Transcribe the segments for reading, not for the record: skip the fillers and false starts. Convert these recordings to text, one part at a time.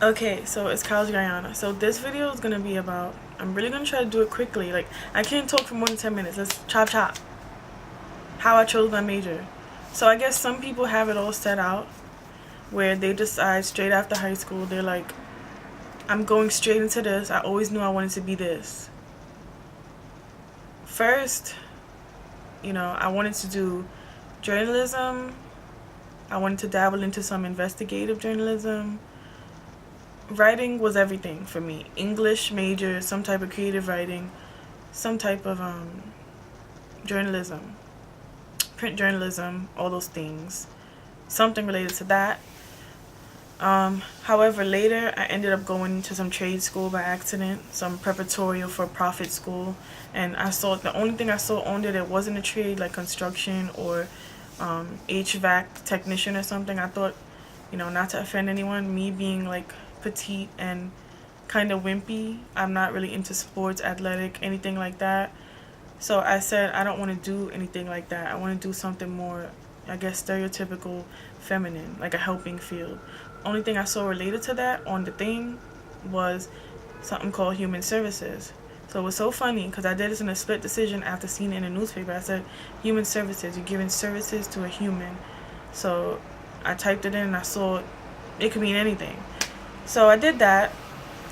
Okay, so it's College Guyana. So this video is gonna be about. I'm really gonna try to do it quickly. Like I can't talk for more than 10 minutes. Let's chop chop. How I chose my major. So I guess some people have it all set out where they decide straight after high school. They're like, I'm going straight into this. I always knew I wanted to be this. First, I wanted to do journalism. I wanted to dabble into some investigative journalism. Writing was everything for me. English major, some type of creative writing, some type of journalism, print journalism, all those things. Something related to that. However, later I ended up going to some trade school by accident, some preparatory for profit school, and I saw the only thing I saw on there that wasn't a trade like construction or HVAC technician or something. I thought, not to offend anyone, me being like petite and kind of wimpy, I'm not really into sports, athletic, anything like that. So I said I don't want to do anything like that. I want to do something more, I guess, stereotypical feminine, like a helping field. Only thing I saw related to that on the thing was something called human services. So it was so funny because I did this in a split decision after seeing it in a newspaper. I said, human services, you're giving services to a human. So I typed it in and I saw it could mean anything. So I did that.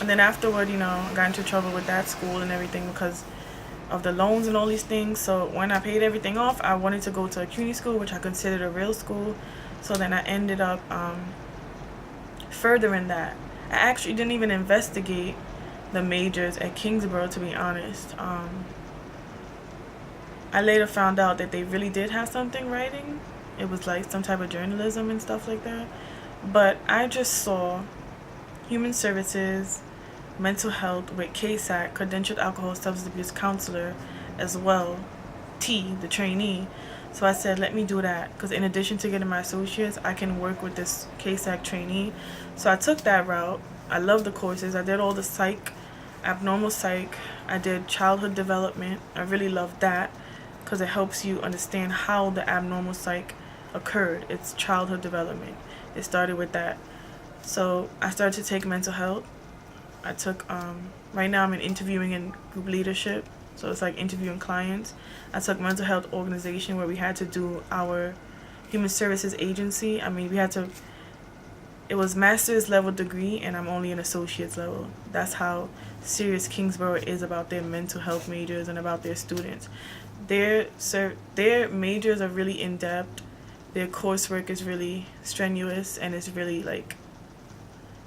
And then afterward, I got into trouble with that school and everything because of the loans and all these things. So when I paid everything off, I wanted to go to a CUNY school, which I considered a real school. So then I ended up furthering that. I actually didn't even investigate the majors at Kingsborough, to be honest. I later found out that they really did have something writing. It was like some type of journalism and stuff like that. But I just saw human services, mental health with KSAC, credentialed alcohol substance abuse counselor, as well, T, the trainee. So I said, let me do that, because in addition to getting my associates, I can work with this KSAC trainee. So I took that route. I love the courses. I did all the psych, abnormal psych. I did childhood development. I really loved that because it helps you understand how the abnormal psych occurred. It's childhood development. It started with that. So I started to take mental health. I took, right now I'm in interviewing and group leadership. So it's like interviewing clients. I took mental health organization where we had to do our human services agency. I mean, it was master's level degree and I'm only an associate's level. That's how serious Kingsborough is about their mental health majors and about their students. Their majors are really in depth. Their coursework is really strenuous and it's really like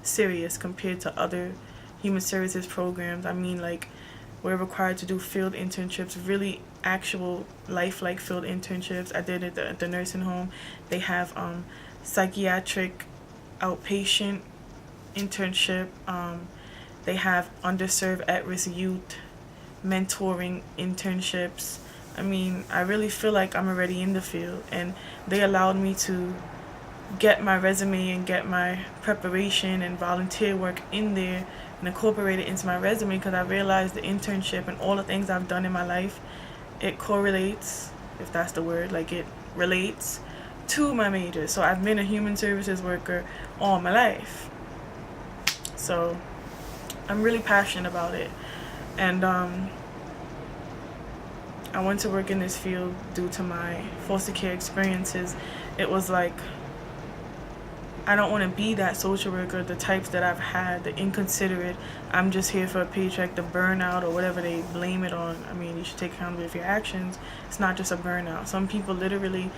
serious compared to other human services programs. I mean, like, we're required to do field internships, really actual lifelike field internships. I did it at the nursing home. They have psychiatric outpatient internship. They have underserved at-risk youth mentoring internships. I mean, I really feel like I'm already in the field, and they allowed me to get my resume and get my preparation and volunteer work in there and incorporate it into my resume because I realized the internship and all the things I've done in my life, it correlates, if that's the word, like it relates to my major. So I've been a human services worker all my life. So I'm really passionate about it. And I went to work in this field due to my foster care experiences. It was like, I don't want to be that social worker, the types that I've had, the inconsiderate, I'm just here for a paycheck, the burnout or whatever they blame it on. I mean, you should take accountability for your actions. It's not just a burnout. Some people literally,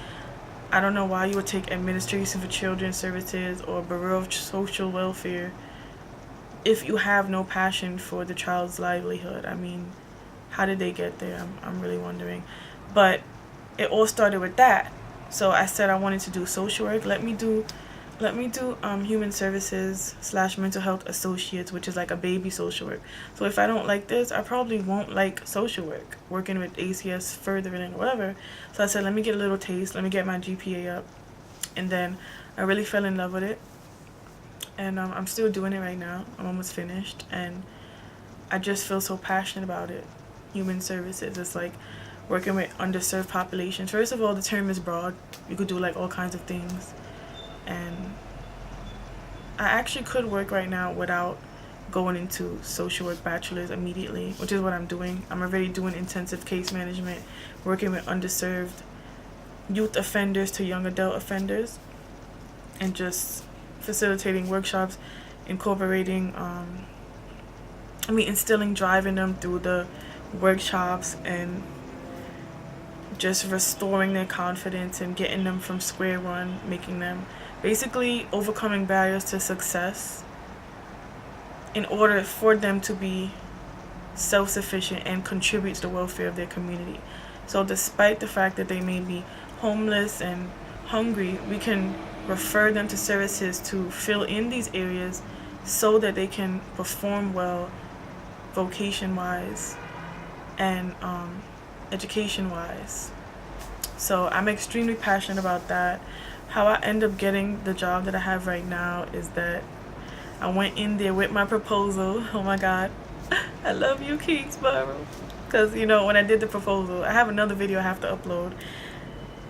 I don't know why you would take administration for children's services or Bureau of Social Welfare if you have no passion for the child's livelihood. I mean, how did they get there? I'm really wondering. But it all started with that. So I said I wanted to do social work. Let me do human services / mental health associates, which is like a baby social work. So if I don't like this, I probably won't like social work, working with ACS further and whatever. So I said, let me get a little taste, let me get my GPA up. And then I really fell in love with it. And I'm still doing it right now. I'm almost finished. And I just feel so passionate about it. Human services, it's like working with underserved populations. First of all, the term is broad. You could do like all kinds of things. And I actually could work right now without going into social work bachelor's immediately, which is what I'm doing. I'm already doing intensive case management, working with underserved youth offenders to young adult offenders, and just facilitating workshops, incorporating, instilling drive in them through the workshops, and just restoring their confidence and getting them from square one, making them basically overcoming barriers to success in order for them to be self-sufficient and contribute to the welfare of their community. So despite the fact that they may be homeless and hungry, we can refer them to services to fill in these areas so that they can perform well vocation-wise and education-wise. So I'm extremely passionate about that. How I end up getting the job that I have right now is that I went in there with my proposal. Oh my God, I love you, Kingsborough. Because, when I did the proposal, I have another video I have to upload.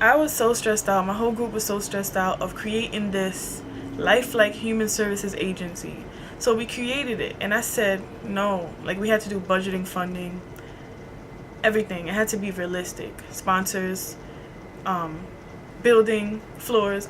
I was so stressed out. My whole group was so stressed out of creating this lifelike human services agency. So we created it, and I said no. Like, we had to do budgeting, funding, everything. It had to be realistic. Sponsors, building, floors.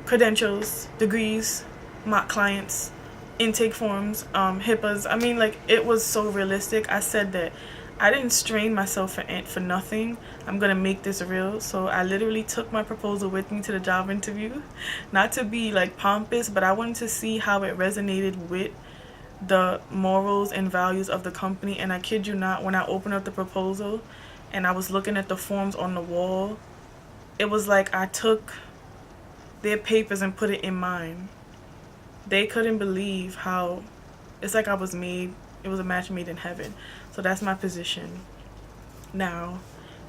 Credentials, degrees, mock clients, intake forms, HIPAAs. It was so realistic. I said that I didn't strain myself for nothing. I'm gonna make this real. So I literally took my proposal with me to the job interview, not to be pompous, but I wanted to see how it resonated with the morals and values of the company. And I kid you not, when I opened up the proposal and I was looking at the forms on the wall, it was like I took their papers and put it in mine. They couldn't believe how it's like it was a match made in heaven. So that's my position now.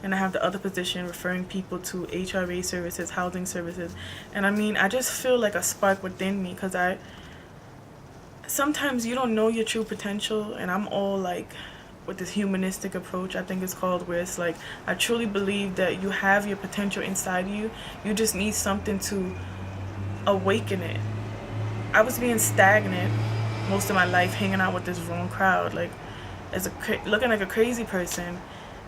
And I have the other position referring people to HRA services, housing services. And I just feel like a spark within me, because sometimes you don't know your true potential, and I'm all with this humanistic approach, I think it's called, where it's I truly believe that you have your potential inside you. You just need something to awaken it. I was being stagnant most of my life, hanging out with this wrong crowd, looking like a crazy person.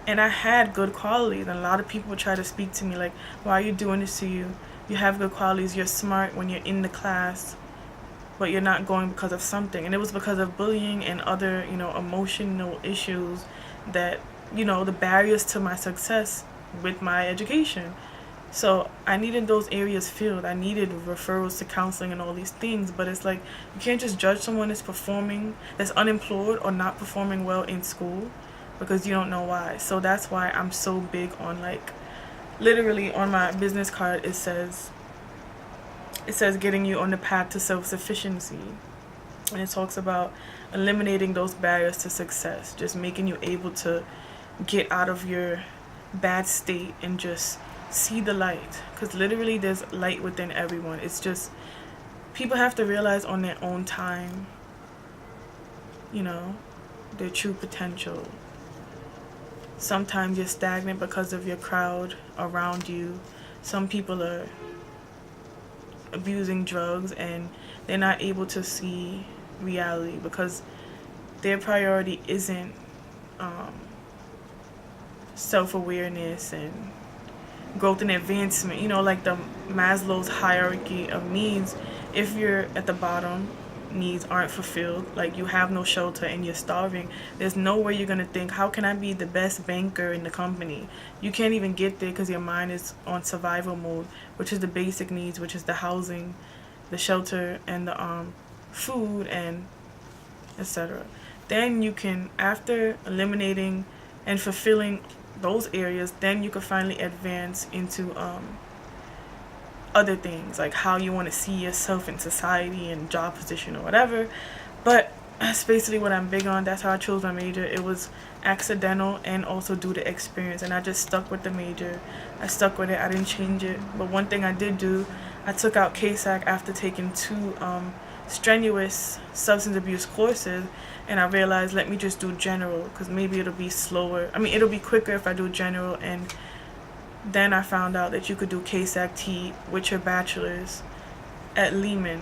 And I had good qualities, and a lot of people would try to speak to me why are you doing this to you? You have good qualities, you're smart when you're in the class, but you're not going because of something. And it was because of bullying and other, emotional issues that, the barriers to my success with my education. So I needed those areas filled. I needed referrals to counseling and all these things. But it's you can't just judge someone that's unemployed or not performing well in school, because you don't know why. So that's why I'm so big on literally on my business card it says getting you on the path to self-sufficiency. And it talks about eliminating those barriers to success, just making you able to get out of your bad state and just see the light, because literally there's light within everyone. It's just people have to realize on their own time, their true potential. Sometimes you're stagnant because of your crowd around you. Some people are abusing drugs and they're not able to see reality because their priority isn't self-awareness and growth and advancement, the Maslow's hierarchy of needs. If you're at the bottom, needs aren't fulfilled, you have no shelter and you're starving, there's nowhere you're going to think, how can I be the best banker in the company? You can't even get there because your mind is on survival mode, which is the basic needs, which is the housing, the shelter, and the food, and etc. Then you can, after eliminating and fulfilling those areas, then you can finally advance into other things, like how you want to see yourself in society and job position or whatever. But that's basically what I'm big on. That's how I chose my major. It was accidental and also due to experience, and I just stuck with the major. I stuck with it. I didn't change it. But one thing I did do, I took out KSAC after taking 2 strenuous substance abuse courses, and I realized, let me just do general, because maybe it'll be slower. It'll be quicker if I do general. And then I found out that you could do KSAC-T with your bachelor's at Lehman,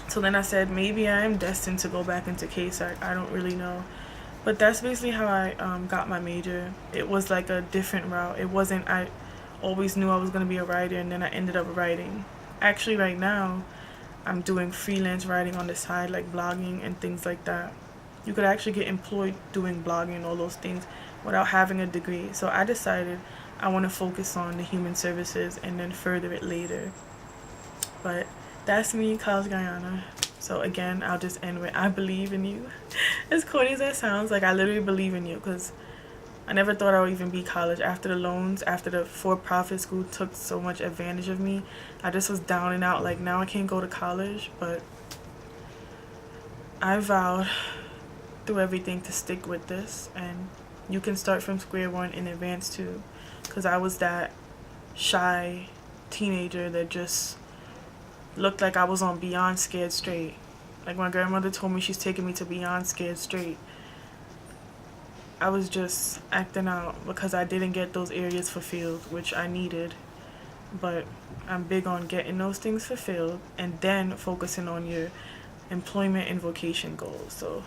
So then I said maybe I am destined to go back into KSAC. I don't really know. But that's basically how I got my major. It was like a different route. It wasn't, I always knew I was going to be a writer and then I ended up writing. Actually, right now, I'm doing freelance writing on the side, like blogging and things like that. You could actually get employed doing blogging and all those things without having a degree. So I decided I want to focus on the human services and then further it later. But that's me, College Guyana. So again, I'll just end with I believe in you. As corny as that sounds, like I literally believe in you, because I never thought I would even be college. After the loans, after the for-profit school took so much advantage of me, I just was down and out. Like, now I can't go to college, but I vowed through everything to stick with this, and you can start from square one in advance too, because I was that shy teenager that just looked like I was on Beyond Scared Straight. Like, my grandmother told me she's taking me to Beyond Scared Straight. I was just acting out because I didn't get those areas fulfilled, which I needed. But I'm big on getting those things fulfilled and then focusing on your employment and vocation goals. So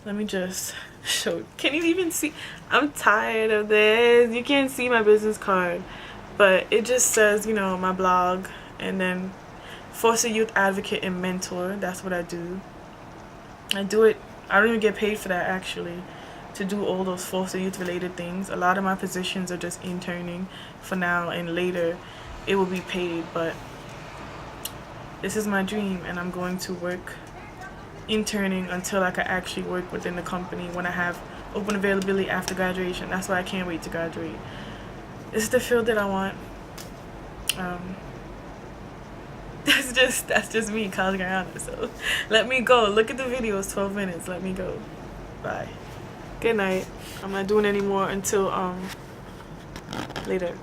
let me just show. Can you even see? I'm tired of this. You can't see my business card, but it just says, you know, my blog, and then foster youth advocate and mentor. That's what I do. I do it. I don't even get paid for that, actually, to do all those foster youth related things. A lot of my positions are just interning for now, and later it will be paid. But this is my dream, and I'm going to work interning until I can actually work within the company when I have open availability after graduation. That's why I can't wait to graduate. This is the field that I want. That's just me, College Guyana. So let me go. Look at the video. It's 12 minutes. Let me go. Bye. Good night. I'm not doing any more until later.